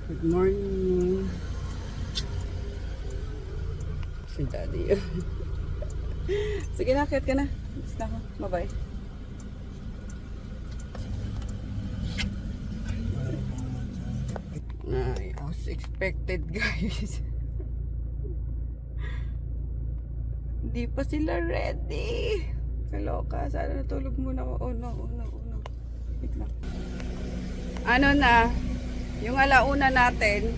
Good morning. Si Daddy. Sige na, akit ka na. Basta ako. Bye-bye. Ay, as expected guys. Hindi pa sila ready. Kaloka. Sana natulog muna ako. Oh no. Wait lang. Ano na? Yung alauna natin.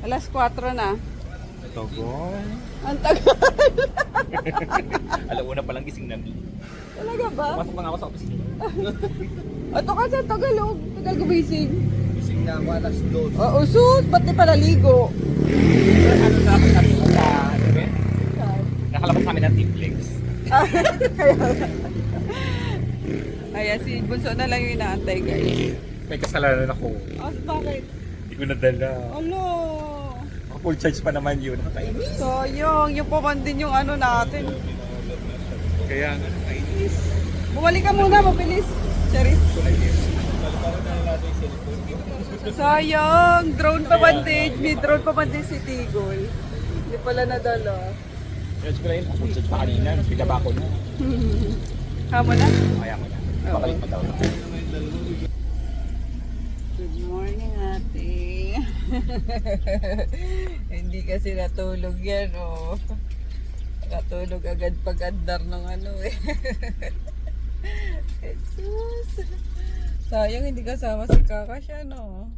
Alas 4 na. Togoy. Ang tagal. Alauna pa lang gising namin. Talaga ba? Pumasok na nga ako sa opisina. Ito kasi ang tagalog. Tagal gumising. Gising na ako alas 2. Oo, sus. Ba't di pala ligo? Ano sa akin natin sa event? Nakalabas kami ng Teamflex. Ayan, si Bunso na lang yung inaantay guys. May kasalanan ako. Bakit? Hindi ko nadala. Ano? Full charge pa naman yun. Nakakainis. Sayang, yung paman din yung ano natin. Kaya nga nakainis. Bumalik ka muna, mabilis. Cherry. Sayang, drone pa bandage. May drone pa bandage si Tigol. Hindi pala nadala. Charge ko na yun. Full charge pa kanina. Bigla ba ako na? Hamo na? Kaya mo na. Babalik pa daw. Good morning, ate. Hindi kasi natulog yan, oh. Natulog agad pag-andar ng ano, eh. Jesus. Sayang, hindi kasama si Kaka siya, no?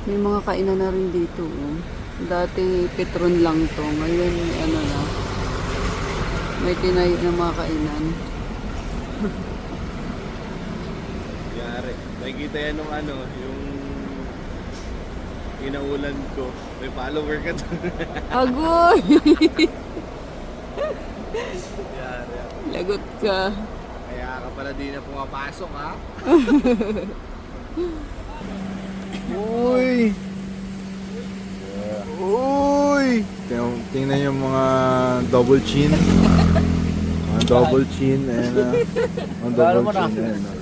May mga kainan na rin dito, oh. Dati Petron lang to. Ngayon, ano na. May tinayo ng mga kainan. Yari. Nakikita yan nung ano, yung inaulan ko. May follower ka doon. Agoy! Yari. Lagot ka. Kaya ka pala di na pumapasok, ha? Uy! Uy! Tingnan yung mga double chin. Mga double chin. Ayan na. Mga double chin. Ayan na.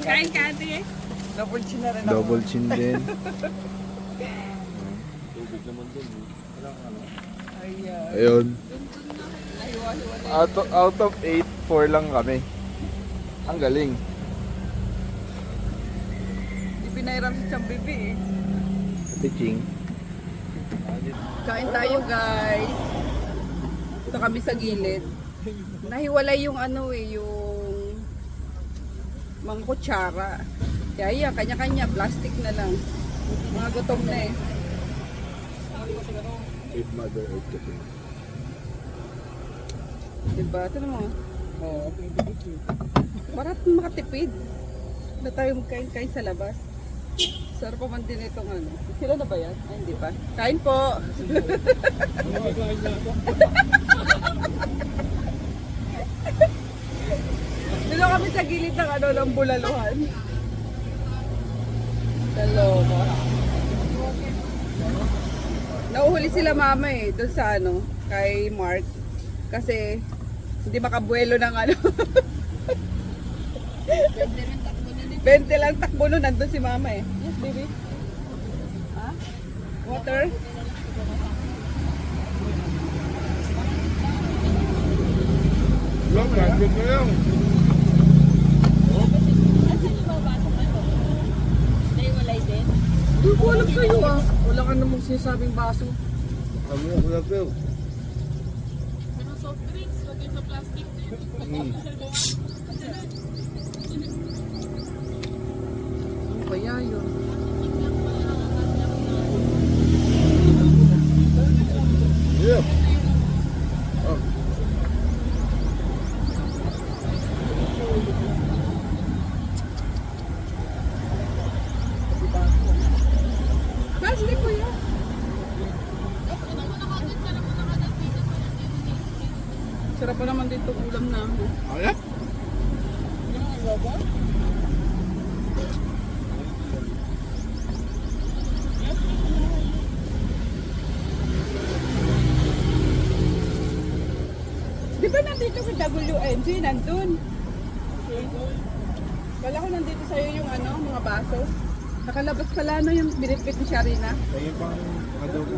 Kain ka, ate. Double chin na rin ako. Double chin din. Tubig naman doon. Ayan. Ayun. Nahiwa-hiwa. Out of 8, 4 lang kami. Ang galing. Hindi pinairam si Chambibi, eh. Teaching. Kain tayo, guys. Ito kami sa gilid. Nahiwalay yung ano, eh, yung mga kutsara. Kaya yan, kanya-kanya, plastic na lang. Mga gutom na, eh. Save Mother Earth kasi. Diba? Ito naman. Oo. Para makatipid. Na tayo magkain-kain sa labas. Sarap pa man din itong ano. Sila na ba yan? Ay, hindi pa. Kain po! Dito kami sa gilid ng ano, ng bulaluhan. Dalawa. Nauhuli sila mama eh, doon sa ano, kay Mark. Kasi hindi makabuelo ng ano. 20 lang takbo nun, nandun si mama eh. Yes, baby. Ha? Water? Lang, nandun na lang. Hindi ko alam kayo ah. Wala ka namang sinasabing baso. Sabi mo, Kuya Phil. Ano kaya yun? Yeah. Guys, hindi ko yan. Sarap pa naman dito ulam namin. Ayan? Di ba nandito sa WMG, nandun? Kala ko nandito sa'yo yung ano, mga baso. Nakalabas pala ano yung binitbit ni Sharina. Kaya pang adobo.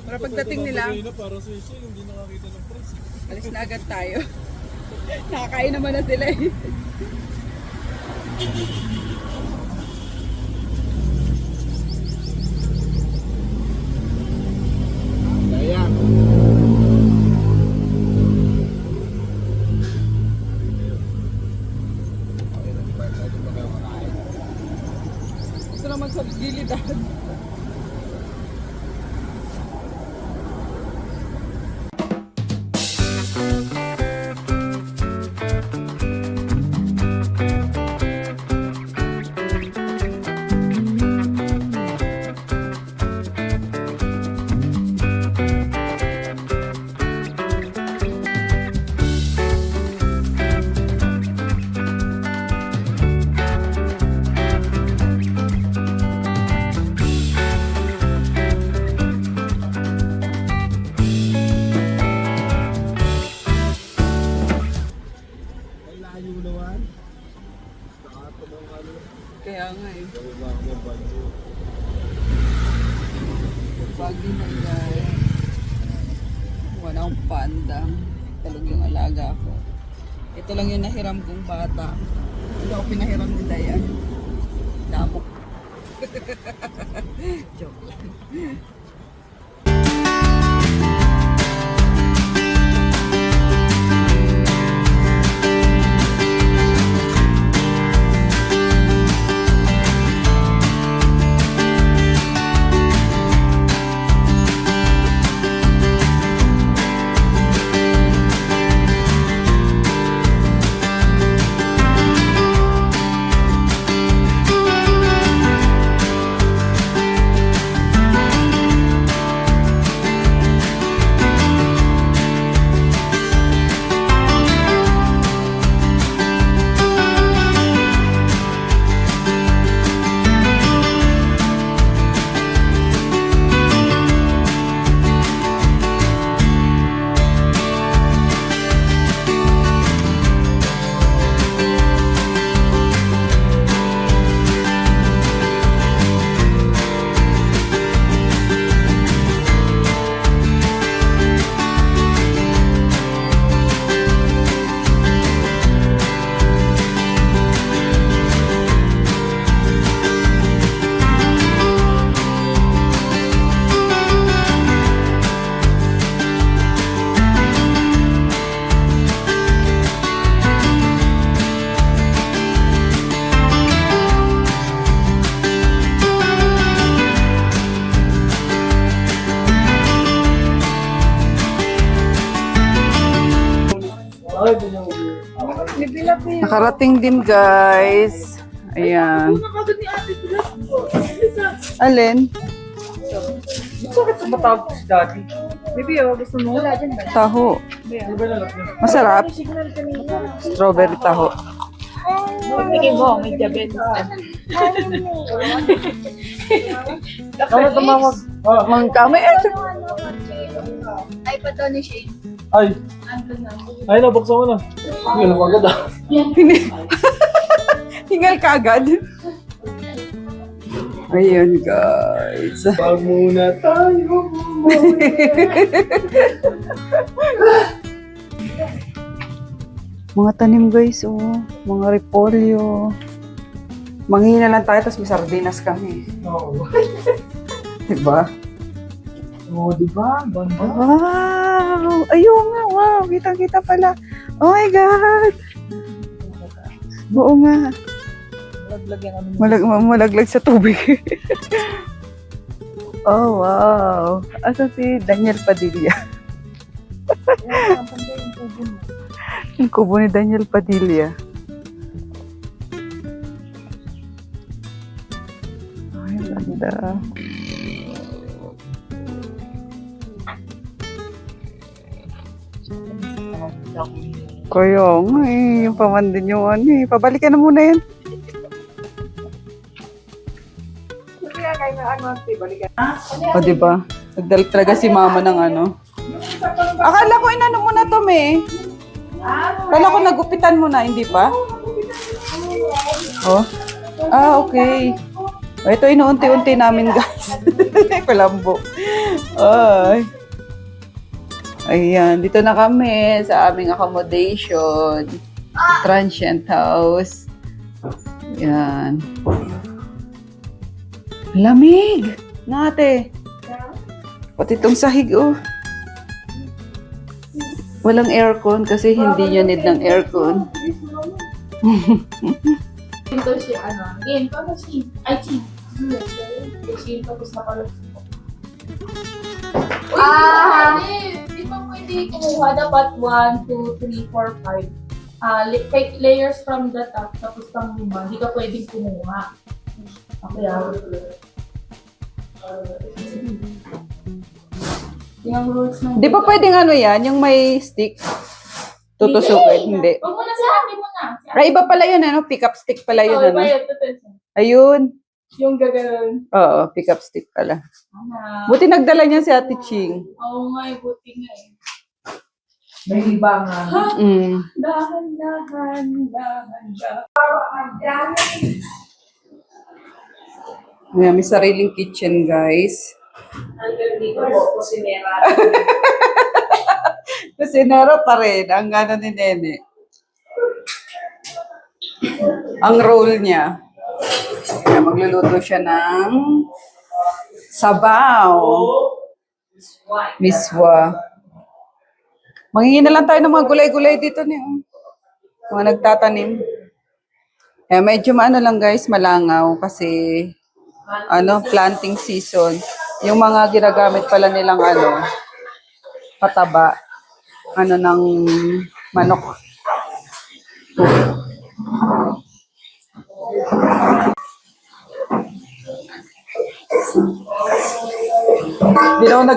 Para pagdating nila, alis na agad tayo. Nakakain naman na sila eh. Kaya. Gusto naman sa gilid ah. Kaya nga eh. Pagi na guys. Wala akong panda. Talog yung alaga ko. Ito lang yung nahiram kong bata. Hindi ako pinahiram ni Dayan. Damok. Joke lang. Nakarating din guys. Ayan. Alin? Bakit sa matawag si Daddy? Baby, gusto mo? Wala dyan ba? Taho. Masarap. Strawberry taho. Pagtingin mo, may diabetes ka. Kama tumawag. Mang kami. Ay, pa to ni Shane. Ay. Ay, nabuksan mo na. Hindi na agad ah. Hingal ka agad. Ayun guys. Pag muna tayo. Mga tanim guys, oh. Mga repolyo. Manghina lang tayo, tapos may sardinas kami. Oo. Diba? Oo, diba? Ganda. Wow! Ayun nga, wow! Kitang-kita pala. Oh my God! Oo nga. Malaglag sa tubig. Oh, wow! Asa si Daniel Padilla? Yung kubo ni Daniel Padilla. Ganda. Kaya nga eh, yung pamandin yung ano eh. Pabalikan na muna yan. O diba? Nagdala talaga si mama ng ano. Akala ko inano mo na to, me. Akala ko nagupitan mo na, hindi pa? Oh. Ah, okay. O, ito inuunti-unti namin, guys. Kulambo. Ay. Ayan, dito na kami sa aming accommodation. Transient house. Ayan. Lamig! Nate. Pati itong sahig, oh. Walang aircon kasi hindi nyo need ng aircon. Ito siya, ano, game, paano siya? Ay, siya. Siya, tapos na pala. Di ba pwede kumuha? Dapat 1, 2, 3, 4, 5. Take layers from the top, tapos pang lima. Di ka pwedeng kumuha. Okay, yung rules ng... Di ba pwedeng ano yan? Yung may stick? Tutusukin? Hindi. Huwag mo na sa akin mo na. Ay, iba pala yun, ano? Pick-up stick pala yun, Oo, ano? iba yun, tutusin. Ayun. Yung gagawin. Oo, pick-up stick pala. Ah. Buti nagdala niya si Ate Ching. Oo nga, buti nga eh. May libangan. Mm. Dahan. Ayan, may sariling kitchen, guys. Hanggang dito po, kusinera. Kusinero pa rin, ang gano'n ni Nene. Ang role niya. Kaya magluluto siya ng sabaw. Miswa. Manghingi na lang tayo ng mga gulay-gulay dito niyo. Mga nagtatanim. Eh, medyo maano lang guys, malangaw kasi ano, planting season. Yung mga ginagamit pala nilang ano, pataba, ano ng manok.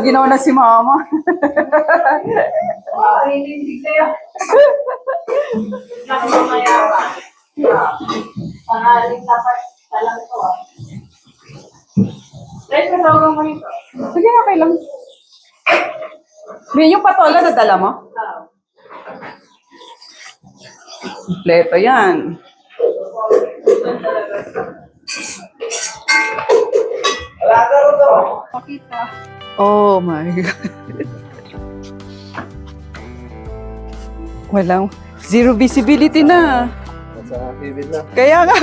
Ginaw na si mama. Hindi kayo. Mamaya pa. Pangaling dapat talang to ah. Guys, natawag mo ito. Sige, okay lang. May yung patola na dala mo? Kompleto yan. Oh my God. Walang zero visibility na. Sa David na. Kaya nga,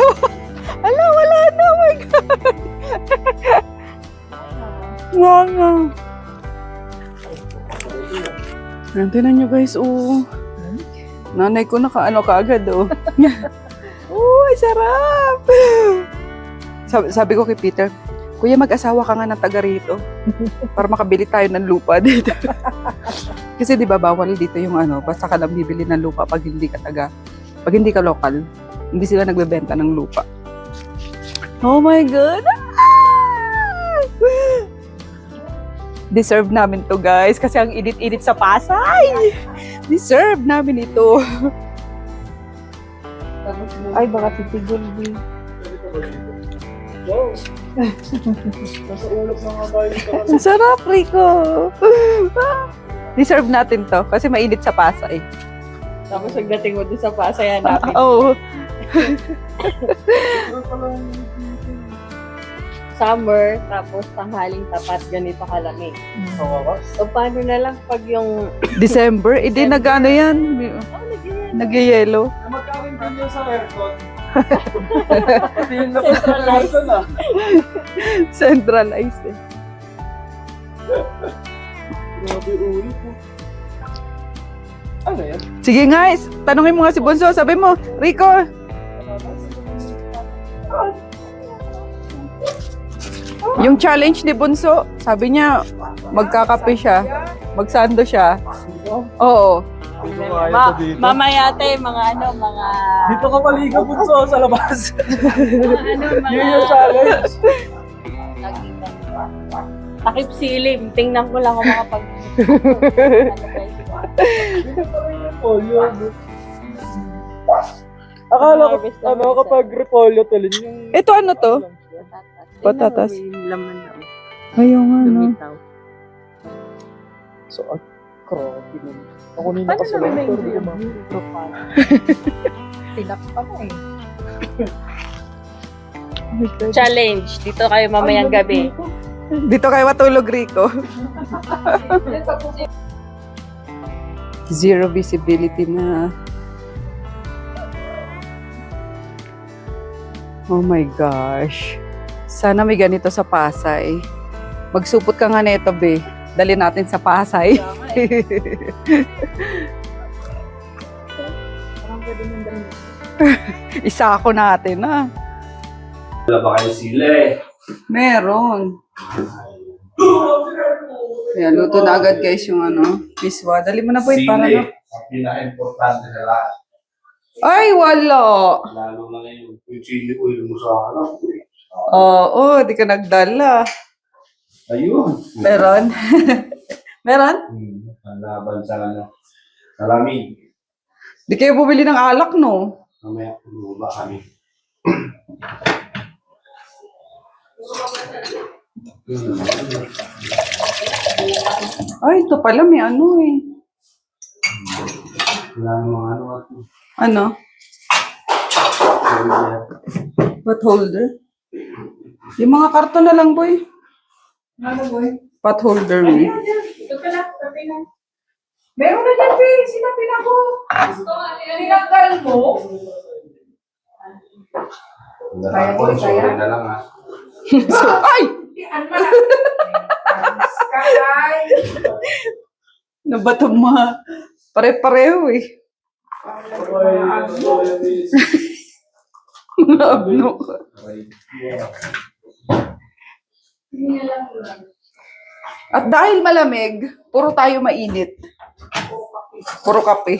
ala, wala na, oh my God. Nga nga. Yan, tinan nyo guys, oh. Nanay ko naka-ano kaagad, oh. Uy, sarap! Sabi ko kay Peter, Kuya, mag-asawa ka nga ng taga rito para makabili tayo ng lupa dito. Kasi di ba bawal dito yung ano, basta ka lang bibili ng lupa pag hindi ka pag hindi ka local, hindi sila nagbebenta ng lupa. Oh my God! Ah! Deserve namin to guys kasi ang init-init sa Pasay. Deserve namin ito. Ay, baka titigil din. Ang sarap, Rico. Deserve natin to kasi mainit sa Pasay. Tapos pagdating mo dun sa Pasay, hanapin. Oo. Summer, tapos tanghaling tapat, ganito kalamig. So, paano na lang pag yung... December, hindi nag-ano yan. Nag-yellow. Magkawin din yun sa aircon. Centralized. Centralized eh. Grabe ulo po. Ano yan? Sige guys, tanungin mo nga si Bunso. Sabi mo, Rico. Yung challenge ni Bunso, sabi niya, magkakape siya. Magsando siya. Oo. Mamaya tayo, mga ano, mga... Dito ka maligo, Bunso, sa labas. Mga ano, mga... Yun yung challenge. Takip silim. Tingnan ko lang kung makapag... Akala ko, Harvest lang ano, isa. kapag repolyo tuloy yung... Ito ano to? Patatas. Tingnan mo, yung laman lang. Ayun nga, no? Lumitaw. So, grabe nun. Ako nila Paano kasi naman may lang yung profile? Silap pa na eh. Challenge. Dito kayo mamayang gabi. Dito kayo matulog, Rico. Zero visibility na. Oh my gosh. Sana may ganito sa Pasay. Magsupot ka nga nito, be. Dali natin sa Pasay. Isa ako natin, ah. Wala ba kayo sila eh? Meron. Kaya luto na agad guys yung ano, piswa. Dali mo na po para Sili. no. Ang pinaka-importante sa lahat. Ay, wala. Lalo na ngayon. Yung chili oil mo sa harap. Oo, di ka nagdala. Ayun. Meron? Meron? Ang laban sa ano. Malamig. Di kayo bumili ng alak, no? Mamaya bumaba kami. Ay, ito pala may ano eh. Wala namang ano at Ano? Pot holder? Yung mga karton na lang, boy. Ano boy? Pot holder, me. Ito pala, sabi na. Meron na dyan, Pin. Sinapin ako. Tinanggal mo? Kaya ko sorry na lang ha. So, ay! Ano ba? Kaya. Nabato mo. Pare-pareho eh. Naabno ka. At dahil malamig, puro tayo mainit. Puro kape.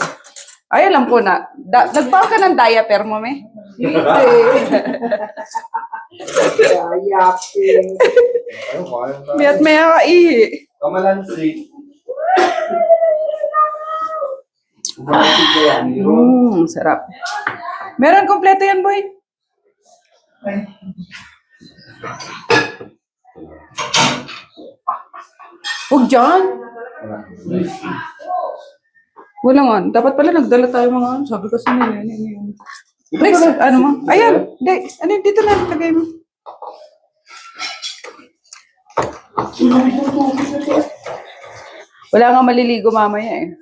Ay, alam ko na. Nagbawa ka ng diaper mo, me? Hindi. Mayat maya ka ihi. Kamalansi. Sarap. Meron kompleto yan, boy. Huwag dyan. Wala nga. Dapat pala nagdala tayo mga ano. Sabi kasi nila yun. Next, ano mo? Ayan. Ano, dito na. Lagay mo. Wala nga maliligo mamaya eh.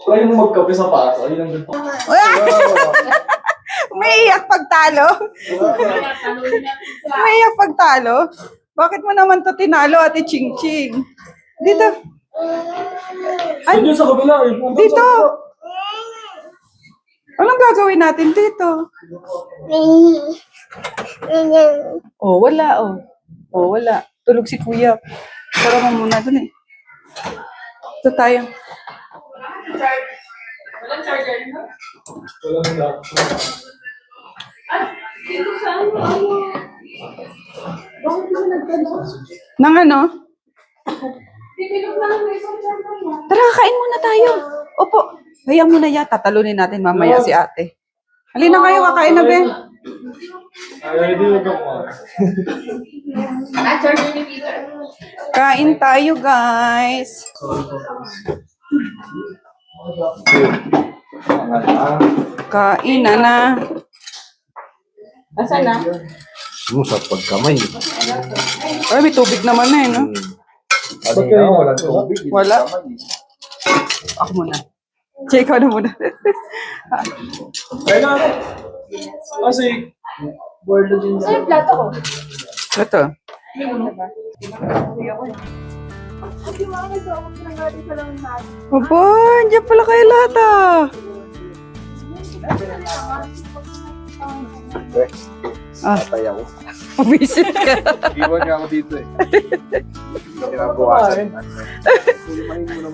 Try mo magkape sa paso. Ayun ang ganito. Umiiyak pagtalo. Umiiyak pagtalo. Bakit mo naman to tinalo, Ate Ching Ching? Dito. Ay, Doon sa kabila eh. dito. Anong gagawin natin dito? Oh, wala oh. Oh, wala. Tulog si Kuya. Tara mo muna dun eh. Ito tayo. Walang charger na? Walang na. Dito sa ano? Bakit mo nagdala? Nang ano? Titilog na lang may isang charger na. Tara, kain muna tayo. Opo. Hayaan mo na ya. Tatalunin natin mamaya si ate. Halina kayo, kakain na, Ben. Ay, di wag ako. Charger ni Peter. Kain tayo, guys. Kain na. Asan na? Sa pagkamay. Ay, may tubig naman na eh, no? Kanina, walang tubig. Wala. Ako muna. Check ikaw na muna. Kaya na ako. Kasi, board na din. Saan yung plato ko? Ito. Aba, andyan pala kayo lahat ah. Patay ako. Visit ka. Iwan niya ako dito eh. Kinabukasan.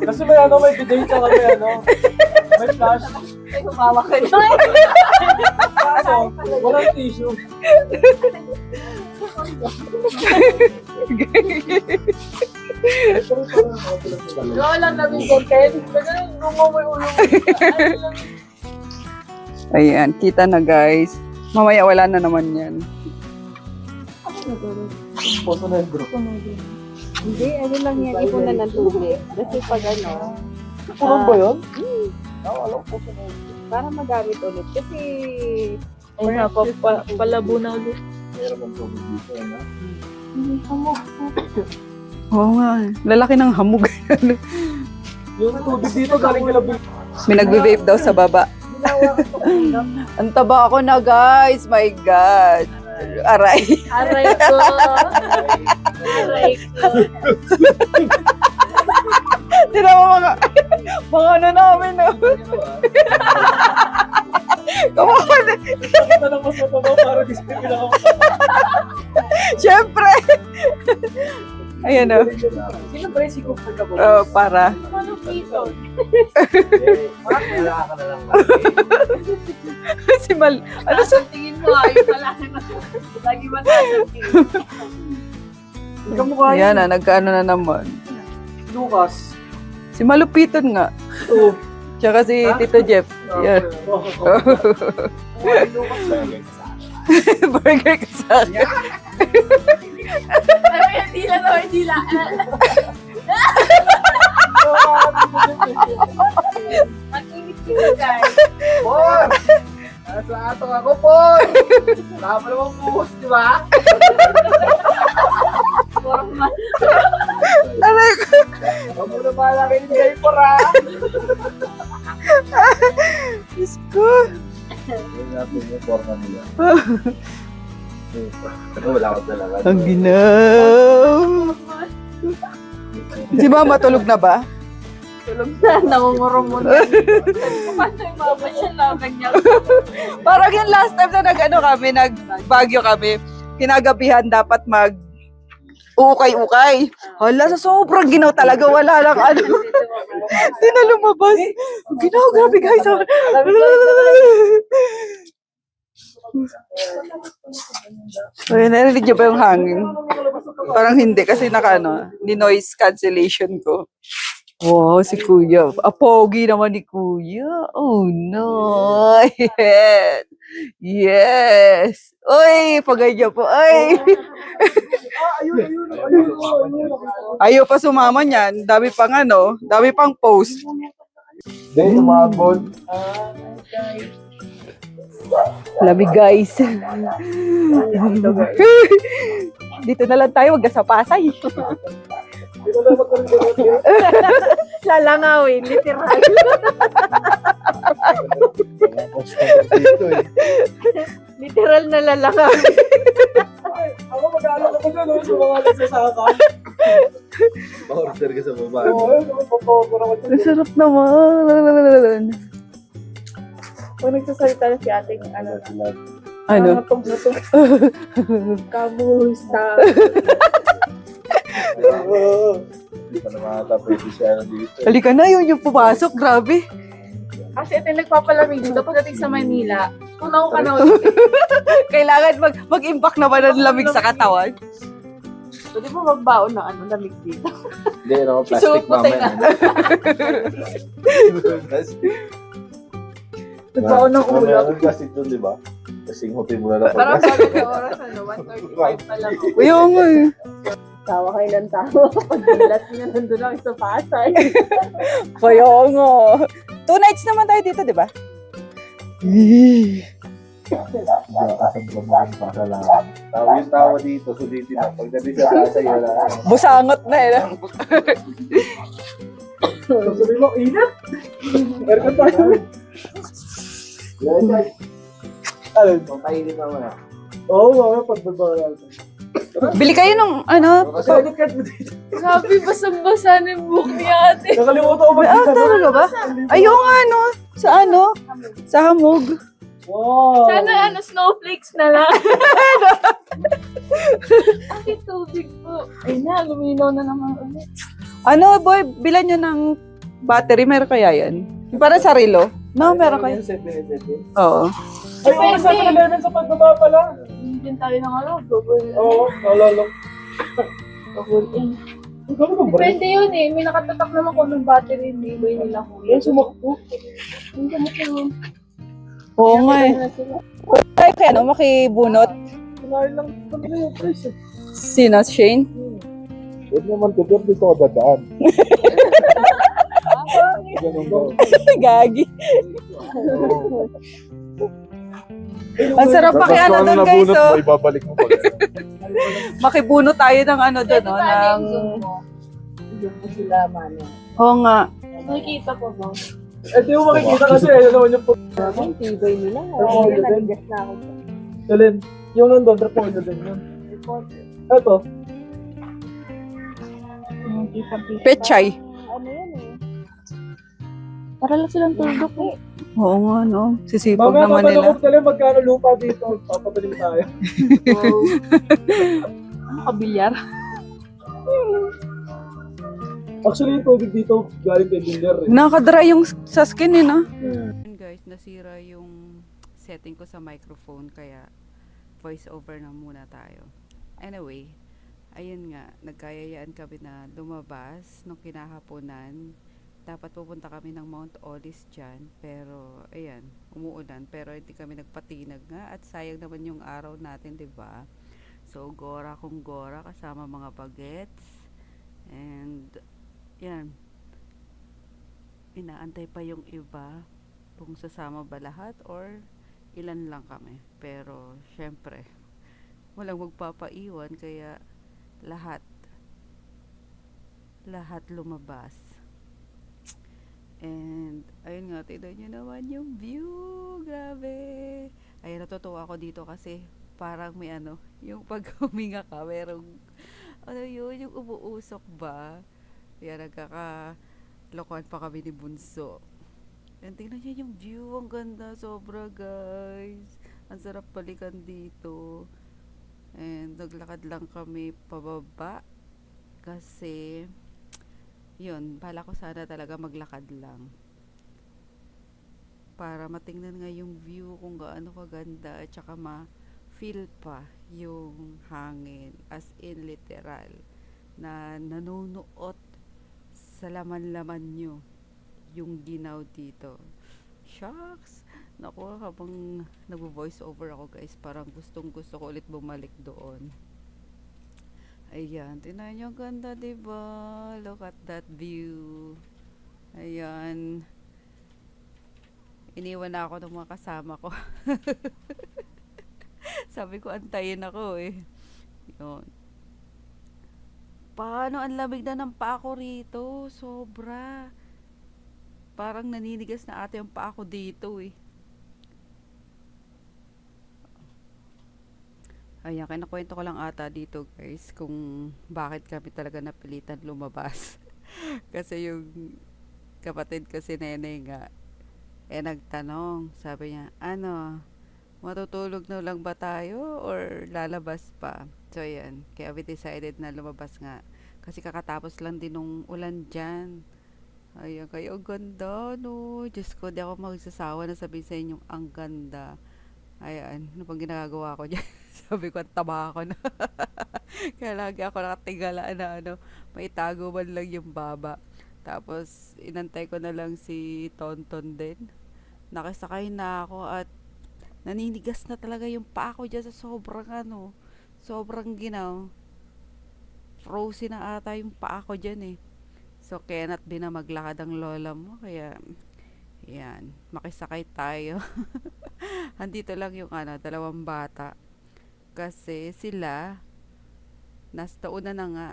Kasi may ano, may bidet tsaka may ano. May flash. Ay, humawa ka na. Kaso, walang tissue. Wala namin content. Ganun, gumawa ulo. Ayan, kita na guys. Mamaya wala na naman yan. Poso na yung group. Hindi, ano lang yan, ipunan ng tubig. Kasi pag ano, Purong ba yun? Alam ko poso na yung group. para magamit ulit. Kasi, Ay nga, palabo na ulit. Meron bang tubig dito, ano? Oo nga, lalaki ng hamog. Yung tubig dito galing kila Bill. May nagbe-vape daw sa baba. Ang taba ako na guys, my God. Aray. Aray ko. Aray ko. Tira mo mga ano namin, no? Kamuha na. Ito lang mas matabaw para display na ako. Siyempre. Ayan, no? Sino ba yung si Cooper ka ba? Para. Ano pito? Wala ka na lang. Si Mal. Ano sa... Tingin mo, ayun pala. Lagi ba natin? Kamukha Ayan na, nagkaano na naman. Lucas. Si Malupiton nga. Oo. Tsaka si Tito Jeff. Yeah. Burger ka sa akin. Hindi lang, hindi lang. Mag-init guys. Por! Nasa ato ako, Por! Wala pa namang buhos, di ba? Aray ko. Huwag mo na malaki ni Jay, Por, ha? Diyos ko. Yung natin yung forma nila. Wala ko talaga. Ang ginaw. Si Mama tulog na ba? Tulog na, nangunguro mo na. Paano yung mama siya na ganyan? Parang yung last time na nag-Baguio kami, kinagabihan dapat ukay-ukay. Hala, sa sobrang ginaw talaga, wala lang ano. Hindi na lumabas. Ginaw, grabe guys. Ay, narinig niyo ba yung hangin? Parang hindi kasi ni noise cancellation ko. Wow, si Kuya. Pogi naman ni Kuya. Oh no. Yes. Yes. Uy, pagay po. Ay. Ayaw pa sumama niyan. Dami pang post. Then, umabot. Lamig guys. Dito na lang tayo, wag ka sa Pasay. lalangawin, literal. Dito eh. Literal na lalangawin. Ako mag-aalala ko dyan, no? Sa mga nagsasaka. Pa-order ka sa baba. Oo, mag-order ako dyan. Ang sarap naman. Kung nagsasalita na si ating Ano? natog-natog. Kamusta? Hindi pa naman ata pwede siya dito. Halika na, yun yung pumasok. Grabe. Kasi ito yung nagpapalamig dito pagdating sa Manila. Tunaw ka na ulit. Kailangan mag-impact naman ng lamig sa katawan. Pwede mo magbaon ng lamig dito. Hindi, ano, plastic Isuot mo, mamaya. Plastic. Nagbaon ng ulam. Meron kasi doon, di ba? Kasing hotel mo na lang. Parang sabi ng oras, 1:35 pa lang. Uy, oo nga eh. Tawa kayo ng tawa. Pagdilat niya nandun ako sa Pasay. Kaya nga. 2 nights naman tayo dito, di ba? Tawa yung tawa dito, sulitin na. Pagdating sa Pasay, wala na. Busangot na eh. Sabi mo, init? Aircon tayo. Alin? Kainin naman ah. Oo, mga pagbaba natin. Bili kayo ng Kasi edit mo dito. Grabe, basang-basa na yung buhok ni ate. Nakalimutan ko ba Ah, talaga ba? Ayun nga, no? Sa hamog. Wow. Sana snowflakes na lang. Bakit tubig po? Ay na, luminaw na naman ulit. Ano, boy, bilan nyo ng battery. Meron kaya yan? Yung para sa relo? No, meron kayo. Yan, 7. Oo. Ay, oo, sa 11 sa pagbaba pala. Hindi din tayo ng ano, double. Oo, nalala. Double in. Ang gano'n ba? Depende yun eh. May nakatatak naman kung ng battery, hindi ba nila kuya. Yan, sumakto. Ang gamot yun. Oo nga eh. Na sila. Ay, kaya ano, makibunot. Kinain lang kami na yung price eh. Sino, Shane? Huwag naman tutur, dito ako dadaan. Ganun daw. Gagi. Ang sarap Tapos pakiano kung doon, ano guys. nabunot Oh. mo, ibabalik mo pa. Makibunot tayo ng ano doon, Pwede oh, ba ng... yung zoom mo? Zoom mo sila, mano. Oo nga. Nakikita ko ba? Eh, di mo makikita kasi, ayun naman yung Ang tibay nila. Oo, Ayun, yun. nanigas na ako. Dalin. Yung nandun, repolyo din yun. Ito. Pechay. Ano yan eh? Para lang silang tuldok eh. Oo nga, no? Sisipag Mamaya naman nila. tatanong ko talaga magkano lupa dito. Papatalim tayo. Ano kabilyar? Actually, yung tubig dito, galing kay Binder eh. Nakadry yung sa skin eh, no? Guys, nasira yung setting ko sa microphone, kaya voice over na muna tayo. Anyway, ayun nga, nagkayayaan kami na lumabas nung kinahaponan. Dapat pupunta kami ng Mount Olis dyan, pero ayan, umuulan, pero hindi kami nagpatinag nga at sayang naman yung araw natin, 'di ba? So, gora kung gora kasama mga bagets. And yan. Inaantay pa yung iba kung sasama ba lahat or ilan lang kami. Pero syempre, walang magpapaiwan kaya lahat lumabas. And ayun nga, tignan nyo naman yung view. Grabe. Ayun, natutuwa ako dito kasi parang may ano, yung pag huminga ka, merong ano yun, yung umuusok ba? Kaya nagkakalokohan pa kami ni Bunso. And tingnan nyo yung view, ang ganda, sobra guys. Ang sarap balikan dito. And naglakad lang kami pababa kasi yun, bala ko sana talaga maglakad lang para matingnan nga yung view kung gaano kaganda at saka ma-feel pa yung hangin, as in literal na nanunuot sa laman-laman nyo yung ginaw dito. Shucks! Naku, habang nag-voice over ako guys, parang gustong gusto ko ulit bumalik doon. Ayan, tingnan nyo, ang ganda, diba? Look at that view. Ayan. Iniwan na ako ng mga kasama ko. Sabi ko, antayin ako eh. Yun. Paano, ang lamig na ng paa ko rito. Sobra. Parang naninigas na ate yung paa ko dito eh. Ayan, kinakwento ko lang ata dito guys kung bakit kami talaga napilitan lumabas. Kasi yung kapatid ko si Nenay nga, nagtanong, sabi niya, ano, matutulog na lang ba tayo or lalabas pa? So ayan, kaya we decided na lumabas nga. Kasi kakatapos lang din nung ulan dyan. Ayan, kayo, ang ganda, no? Diyos ko, di ako magsasawa na sabihin sa inyo, ang ganda. Ayan, ano pang ginagawa ko dyan? Sabi ko, ang taba ako na. Kaya lagi ako nakatigala na ano, may tago man lang yung baba. Tapos, inantay ko na lang si Tonton din. Nakasakay na ako at naninigas na talaga yung paa ko dyan sa sobrang ano, sobrang ginaw. Frozen na ata yung paa ko dyan eh. So, cannot be na maglakad ang lola mo. Kaya, yan, makisakay tayo. Andito lang yung ano, dalawang bata. Kasi sila, nasa una na nga.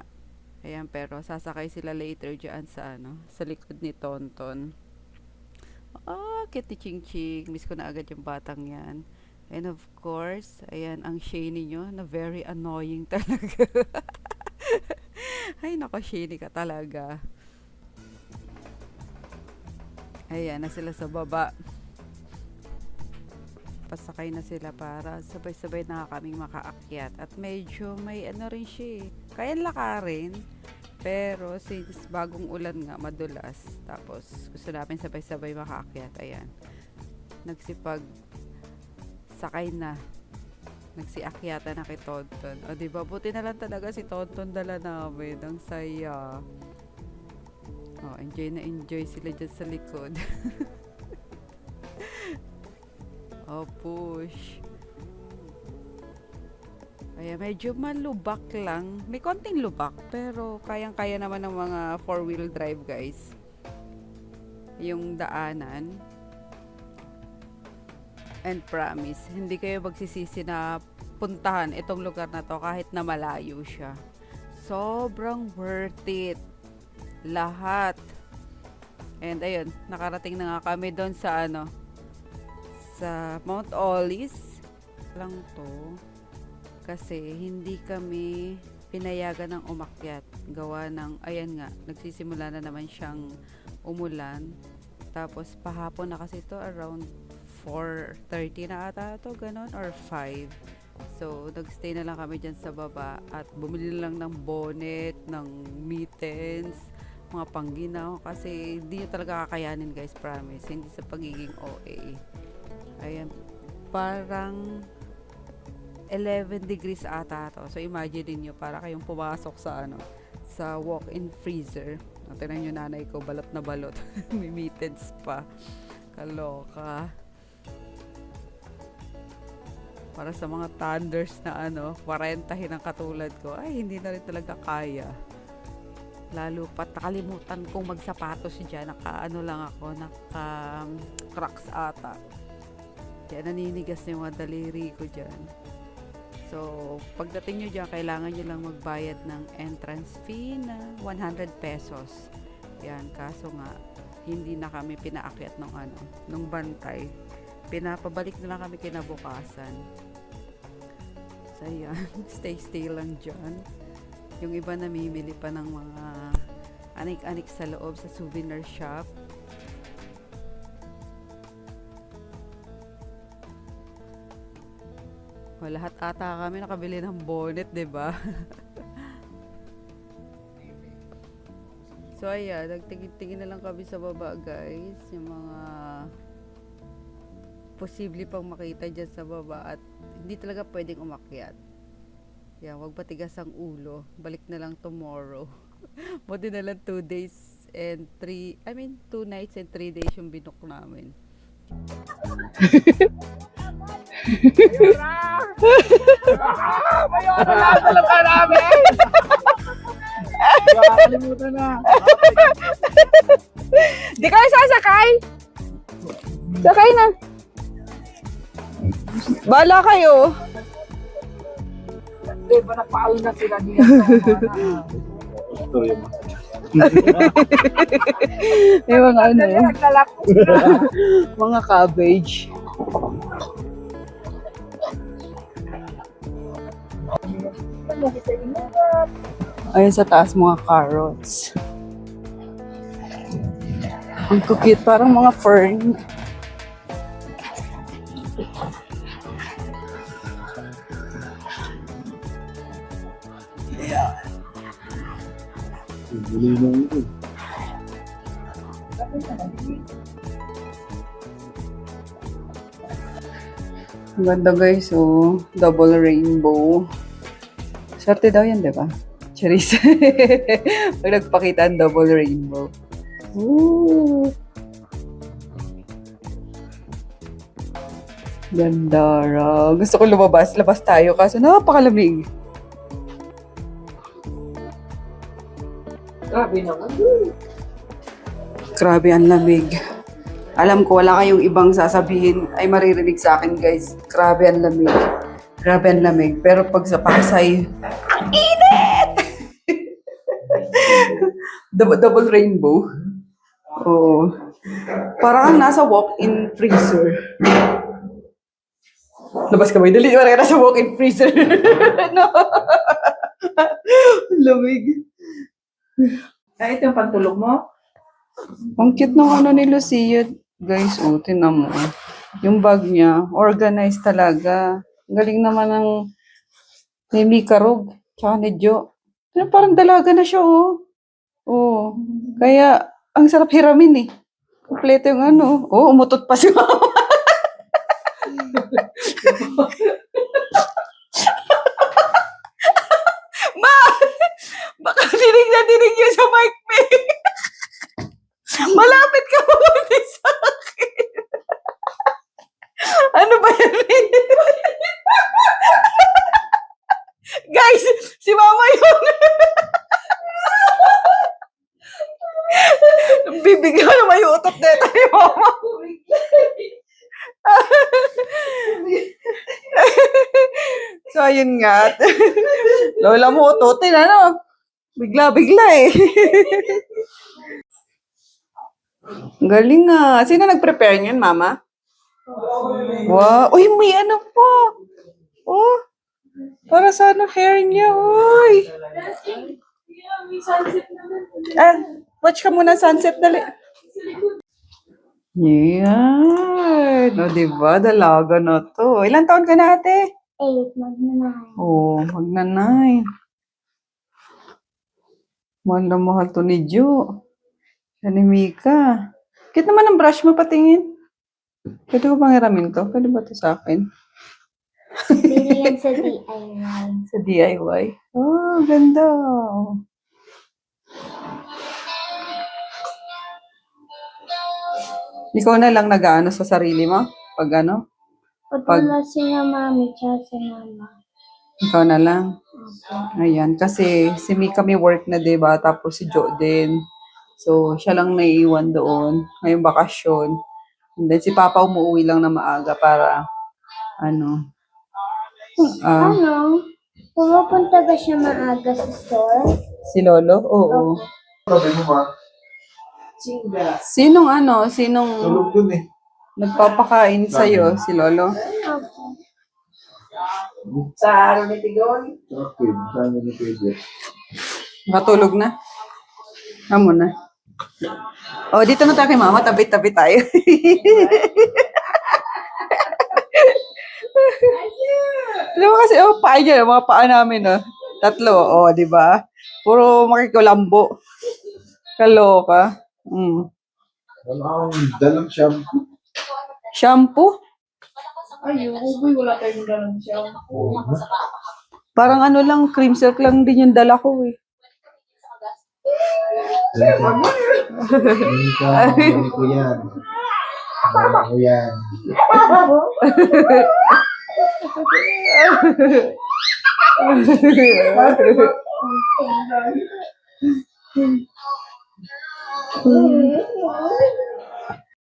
Ayan, pero sasakay sila later dyan sa ano, sa likod ni Tonton. Cute ni Ching Ching. Miss ko na agad yung batang yan. And of course, ayan, ang Shani nyo, na very annoying talaga. Ay, nako, Shani ka talaga. Ayan, na sila sa baba. Pasakay na sila para sabay-sabay na kaming makaakyat. At medyo may ano rin siya eh. Kaya lakarin. Pero since bagong ulan nga, madulas, tapos gusto namin sabay-sabay makaakyat, ayan. Nagsipag sakay na. Nagsiakyata na kay Tonton. O diba, buti na lang talaga si Tonton dala namin. Ang saya. Oh, enjoy na enjoy sila dyan sa likod. Oh, push. Kaya medyo malubak lang. May konting lubak, pero kayang-kaya naman ng mga 4-wheel drive, guys. Yung daanan. And promise, hindi kayo magsisisi na puntahan itong lugar na to kahit na malayo siya. Sobrang worth it. Lahat. And ayun, nakarating na nga kami doon sa sa Mount Olis lang to. Kasi hindi kami pinayagan ng umakyat. Gawa ng, ayan nga, nagsisimula na naman siyang umulan. Tapos pahapon na kasi to, around 4:30 na ata to, ganon, or 5. So, nagstay na lang kami dyan sa baba at bumili lang ng bonnet, ng mittens, mga pangginaw kasi hindi nyo talaga kakayanin, guys, promise. Hindi sa pagiging OA. Ayan, parang 11 degrees ata to. So, imagine nyo, para kayong pumasok sa sa walk-in freezer. Tingnan nyo, nanay ko, balot na balot. May mittens pa. Kaloka. Para sa mga thunders na 40 ng katulad ko, ay hindi na rin talaga kaya. Lalo pat nakalimutan kong magsapatos dyan. Lang ako, Crocs ata. Kaya naninigas na yung mga daliri ko dyan. So, pagdating nyo dyan, kailangan nyo lang magbayad ng entrance fee na 100 pesos. Yan, kaso nga, hindi na kami pinaakyat nung bantay. Pinapabalik na lang kami kinabukasan. So, yan. Stay lang dyan. Yung iba namimili pa ng mga anik-anik sa loob sa souvenir shop. O, lahat ata kami nakabili ng bonnet, diba? So, ayan. Nagtingin-tingin na lang kami sa baba, guys. Yung mga posible pang makita dyan sa baba at hindi talaga pwedeng umakyat. Yan, wag patigas ang ulo. Balik na lang tomorrow. Buti na lang 2 nights and 3 days yung binook namin. Mayroon na talaga namin! Nakakalimutan na. Di kayo sasakay? Sakay na. Bala kayo. Hindi ba nagpaalo na sila niya? Storya mo. May mga mga cabbage. Ayun sa taas, mga carrots. Ang cute, parang mga fern. Buli lang ito. Ang ganda, guys, oh. Double rainbow. Swerte daw yan, diba? Charis. Pag nagpakita ang double rainbow. Ooh. Ganda, ra. Gusto ko lumabas. Labas tayo kaso napakalamig. Grabe naman. Grabe ang lamig. Alam ko wala kayong ibang sasabihin ay maririnig sa akin, guys. Grabe ang lamig. Grabe ang lamig. Pero pag sa Pasay, ang init! Double rainbow. Oo. Parang nasa walk-in freezer. Labas ka ba? Dali, parang nasa walk-in freezer. No. Lamig. Ay, ito yung pantulog mo? Ang cute ng ni Lucia. Guys, tinan mo. Yung bag niya, organized talaga. Ang galing naman ng ni Mika Rog, tsaka ni Jo. Parang dalaga na siya, Oo. Kaya, ang sarap hiramin eh. Kompleto yung ano. Oo, umutot pa si mama. Ma! Baka dinig na dinig yun sa mic me. Malapit ka pa muna sa akin. Ano ba yan? Guys, si mama yun. Bibigyan naman yung utot neta ni mama. So, ayun nga. Lola mo utotin, ano? Bigla-bigla eh. Galing nga. Sino nag-prepare niyan, mama? Wow. Uy, may ano po. Oh. Para sa ano hair niya, uy. Watch ka muna sunset, dali. Yan. O, diba? Dalaga na to. Ilan taon ka na, ate? 8, mag-9. Oo, mag-9. Mahal na mahal to ni Jo. Siya ni Mika. Kit naman ang brush mo, patingin. Pwede ko bang iramin to? Pwede ba to sa akin? Bili yan sa DIY. Sa DIY. Oh, ganda. Ikaw na lang nag-ano sa sarili mo? Pag ano? Pag wala sila mami, tsaka si mama. Ikaw na lang. Ayan. Kasi si Mika may work na, diba? Tapos si Jo din. So, siya lang naiiwan doon. Ngayong bakasyon. And then si Papa umuwi lang na maaga para ano. Ano? Pumupunta ba siya maaga sa store? Si Lolo? Oo. Sabi mo ba? Sinong ano? Sinong Tulog dun eh. nagpapakain sa'yo? Si Lolo? Tractive. Sabi ni Pedro. Matulog na? Amo na. Oh, dito na tayo kay mama. Tabi-tabi tayo. Alam mo kasi, oh, paa niya, mga paa namin, oh. Tatlo, oh, di ba? Puro makikulambo. Kaloka. Mm. Wala akong dalang shampoo. Shampoo? Parang ano lang, cream silk lang din yung dala ko, eh. Hindi ko yan. Bili ko yan.